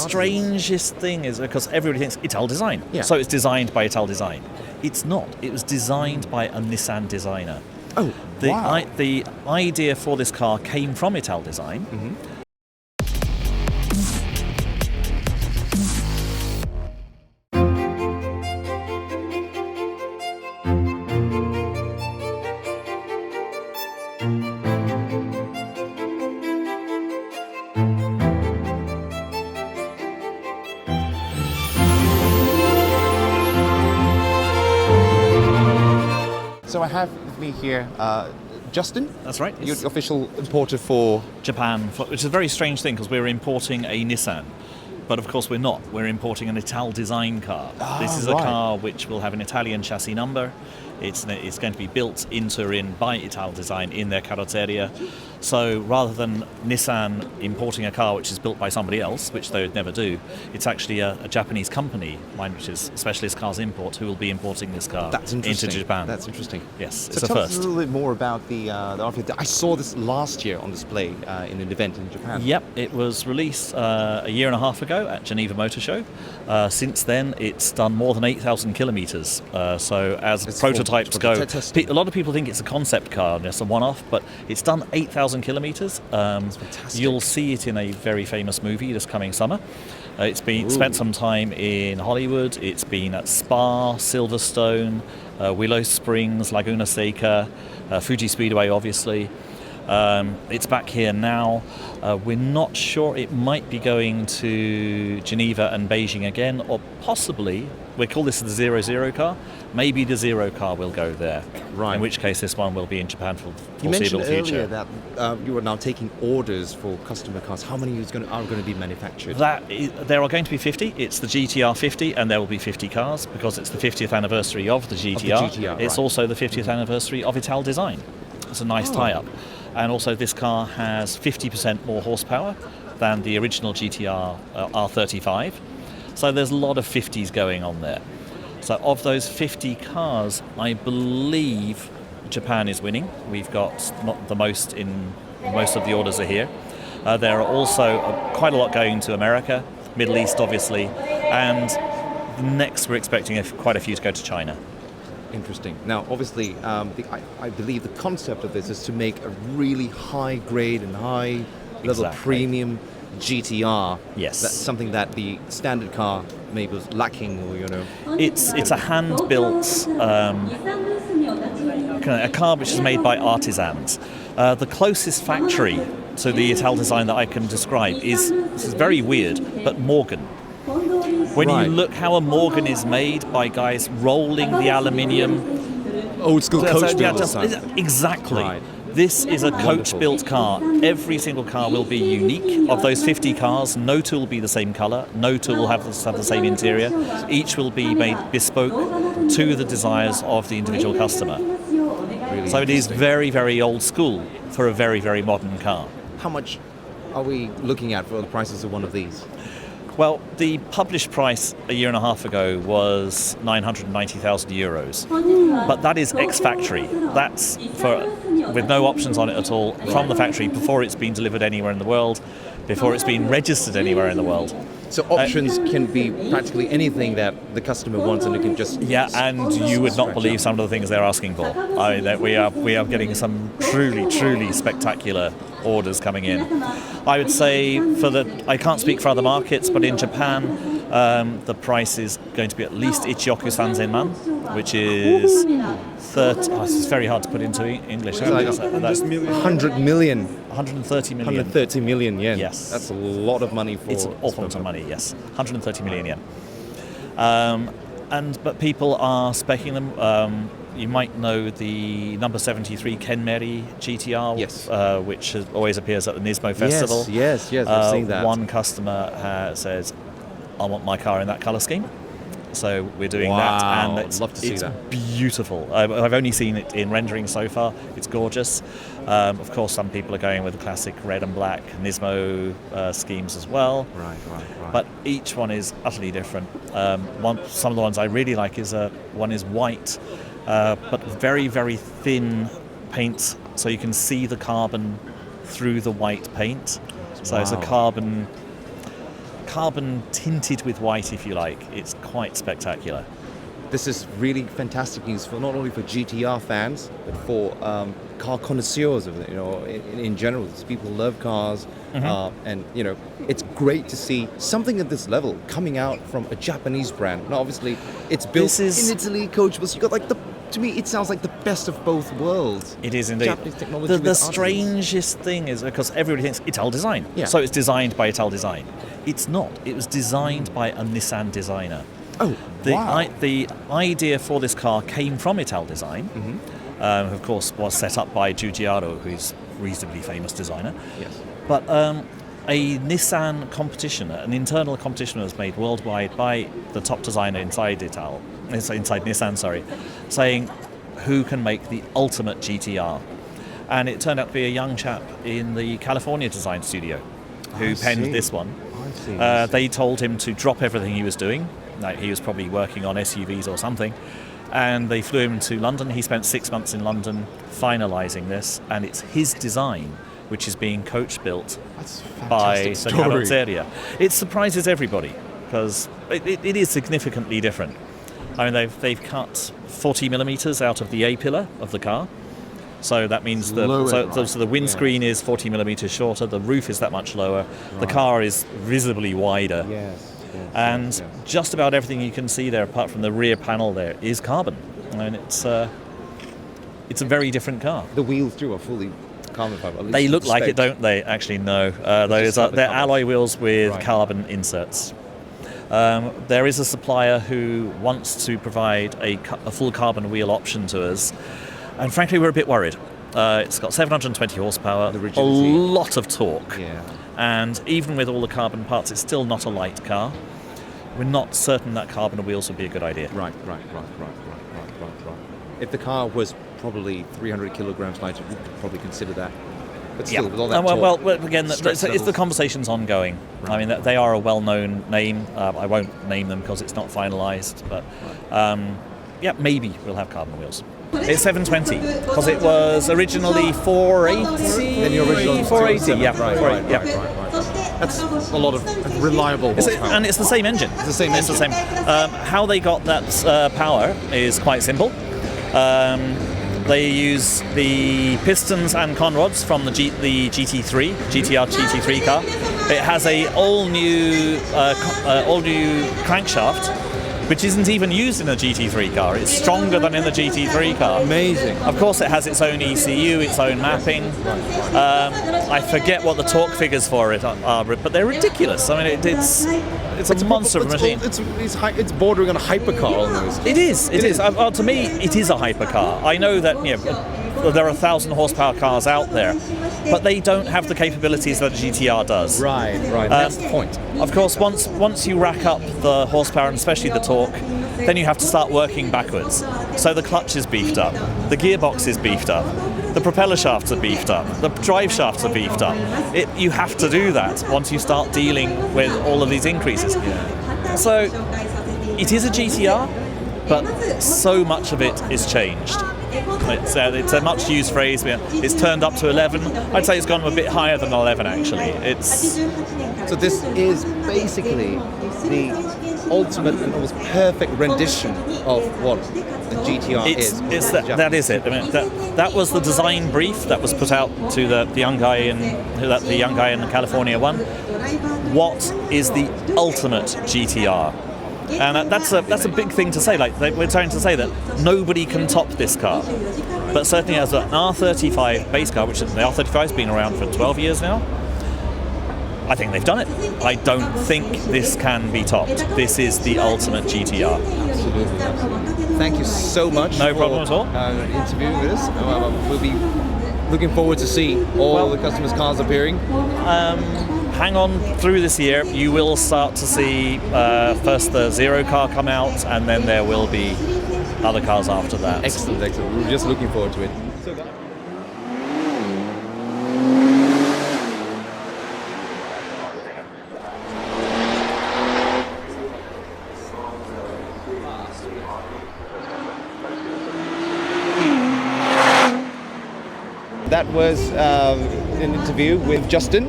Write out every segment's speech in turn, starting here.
strangest thing is because everybody thinks Ital design. Yeah. So it's designed by Ital design. It's not. It was designed by a Nissan designer. Oh, wow. The idea for this car came from Ital design. Mm-hmm. So I have with me here Justin. That's right. You're the official importer for Japan, which is a very strange thing because we're importing a Nissan. But of course we're not. We're importing an Ital design car. This is a car which will have an Italian chassis number. It's going to be built in Turin by Ital design in their carrozzeria. So rather than Nissan importing a car which is built by somebody else, which they would never do, it's actually a Japanese company, which is Specialist Cars Import, who will be importing this car into Japan. That's interesting. Yes, So it's a tell us first. a little bit more about the R50. I saw this last year on display in an event in Japan. Yep, it was released a year and a half ago at Geneva Motor Show. Since then, it's done more than 8,000 kilometres. So as prototypes go, a lot of people think it's a concept car and it's a one-off, but it's done 8,000 kilometres. That's fantastic. You'll see it in a very famous movie this coming summer. It's been spent some time in Hollywood. It's been at Spa, Silverstone, Willow Springs, Laguna Seca, Fuji Speedway, obviously. It's back here now. We're not sure. It might be going to Geneva and Beijing again, or possibly, we call this the 00 car, maybe the 0 car will go there. Right. In which case this one will be in Japan for the You mentioned foreseeable future. earlier that you are now taking orders for customer cars. How many are going to be manufactured? There are going to be 50. It's the GTR 50, and there will be 50 cars because it's the 50th anniversary of the GTR. It's also the 50th anniversary of Ital design. It's a nice tie-up. And also this car has 50% more horsepower than the original GTR R35. So there's a lot of 50s going on there. So of those 50 cars, I believe Japan is winning. We've got not the most most of the orders are here. There are also quite a lot going to America, Middle East obviously, and next we're expecting quite a few to go to China. Interesting. Now, obviously, I believe the concept of this is to make a really high grade and high level premium GTR. Yes. That's something that the standard car maybe was lacking, or It's a hand-built a car which is made by artisans. The closest factory to the Ital design that I can describe this is very weird, but Morgan. When you look how a Morgan is made by guys rolling the aluminium, old school coach build. Exactly. Right. This is a coach-built car. Every single car will be unique. Of those 50 cars, no two will be the same colour, no two will have the same interior. Each will be made bespoke to the desires of the individual customer. Really so it is very, very old school for a very, very modern car. How much are we looking at for the prices of one of these? Well, the published price a year and a half ago was 990,000 euros, but that is ex-factory. That's with no options on it at all from the factory before it's been delivered anywhere in the world, before it's been registered anywhere in the world. So options can be practically anything that the customer wants, and it can just and you would not believe some of the things they're asking for. We are getting some truly, truly spectacular orders coming in. I would say I can't speak for other markets, but in Japan, the price is going to be at least Ichioku Sanzenman, which is 30. It's very hard to put into English. That's 100 million. 130 million. 130 million yen. Yes. That's a lot of money for... It's an awful lot of money, yes. 130 million yen. But people are speccing them. You might know the number 73 Kenmeri GTR, which always appears at the Nismo Festival. Yes, I've seen that. One customer says, I want my car in that colour scheme. So we're doing that, and it's beautiful. I've only seen it in rendering so far. It's gorgeous. Of course, some people are going with the classic red and black Nismo schemes as well. Right. But each one is utterly different. Some of the ones I really like is one is white, but very, very thin paint, so you can see the carbon through the white paint. So it's a carbon carbon tinted with white, if you like. It's quite spectacular. This is really fantastic news for not only for GTR fans, but for car connoisseurs of it. In general, it's people who love cars, and it's great to see something at this level coming out from a Japanese brand. Now, obviously, it's built in Italy, coachable. So you got to me, it sounds like the best of both worlds. It is indeed. Japanese technology. The strangest thing is because everybody thinks Ital design, so it's designed by Ital design. It's not. It was designed by a Nissan designer. Oh, wow. The idea for this car came from Ital design. Of course, was set up by Giugiaro, who's a reasonably famous designer. Yes. But a Nissan competition, an internal competition was made worldwide by the top designer inside Nissan, saying who can make the ultimate GTR. And it turned out to be a young chap in the California design studio who penned this one. I see. They told him to drop everything he was doing. Like, he was probably working on SUVs or something. And they flew him to London. He spent 6 months in London finalising this. And it's his design which is being coach-built by the carrozzeria. It surprises everybody because it is significantly different. I mean, they've cut 40 millimeters out of the A-pillar of the car. So that means so the windscreen is 40 millimeters shorter, the roof is that much lower, the car is visibly wider. And just about everything you can see there, apart from the rear panel there, is carbon. I mean, it's a very different car. The wheels too are fully carbon fiber. They look like it, don't they? Actually, no. They're alloy wheels with carbon inserts. There is a supplier who wants to provide a full carbon wheel option to us, and frankly, we're a bit worried. It's got 720 horsepower, a lot of torque, and even with all the carbon parts, it's still not a light car. We're not certain that carbon wheels would be a good idea. Right. If the car was probably 300 kilograms lighter, we could probably consider that. But still, with all that torque, well, again, it's the conversation's ongoing. Right. I mean, they are a well-known name. I won't name them because it's not finalised, but maybe we'll have carbon wheels. It's 720 because it was originally 480. Then the original 480, right. That's a lot of reliable horsepower. And it's the same engine. It's the same engine. How they got that power is quite simple. They use the pistons and conrods from the GT3, GTR GT3 car. It has a all new crankshaft, which isn't even used in a GT3 car. It's stronger than in the GT3 car. Amazing. Of course, it has its own ECU, its own mapping. I forget what the torque figures for it are, but they're ridiculous. I mean, it's a monster of a machine. It's bordering on a hypercar almost. It is. To me, it is a hypercar. I know that there are 1,000 horsepower cars out there, but they don't have the capabilities that a GTR does. Right. That's the point. Of course, once you rack up the horsepower and especially the torque, then you have to start working backwards. So the clutch is beefed up, the gearbox is beefed up, the propeller shafts are beefed up, the drive shafts are beefed up. You have to do that once you start dealing with all of these increases. So it is a GTR, but so much of it is changed. It's a much used phrase. It's turned up to 11. I'd say it's gone a bit higher than 11 actually. So this is basically the ultimate and almost perfect rendition of what a GTR is. That is it. I mean, that was the design brief that was put out to the young guy in California won. What is the ultimate GTR? And that's a big thing to say. Like we're trying to say that nobody can top this car, but certainly as an R35 base car, which the R35 has been around for 12 years now, I think they've done it. I don't think this can be topped. This is the ultimate GTR. Absolutely. Thank you so much. No problem at all. Interviewing with us. We'll be looking forward to see all the customers' cars appearing. Hang on through this year, you will start to see first the Zero car come out, and then there will be other cars after that. Excellent. We're just looking forward to it. That was an interview with Justin,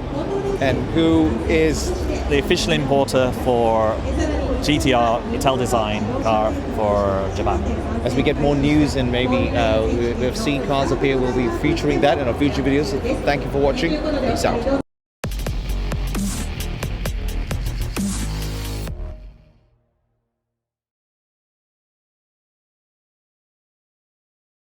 and who is the official importer for GTR Ital design car for Japan. As we get more news and maybe we've seen cars appear, we'll be featuring that in our future videos. So thank you for watching. Peace out.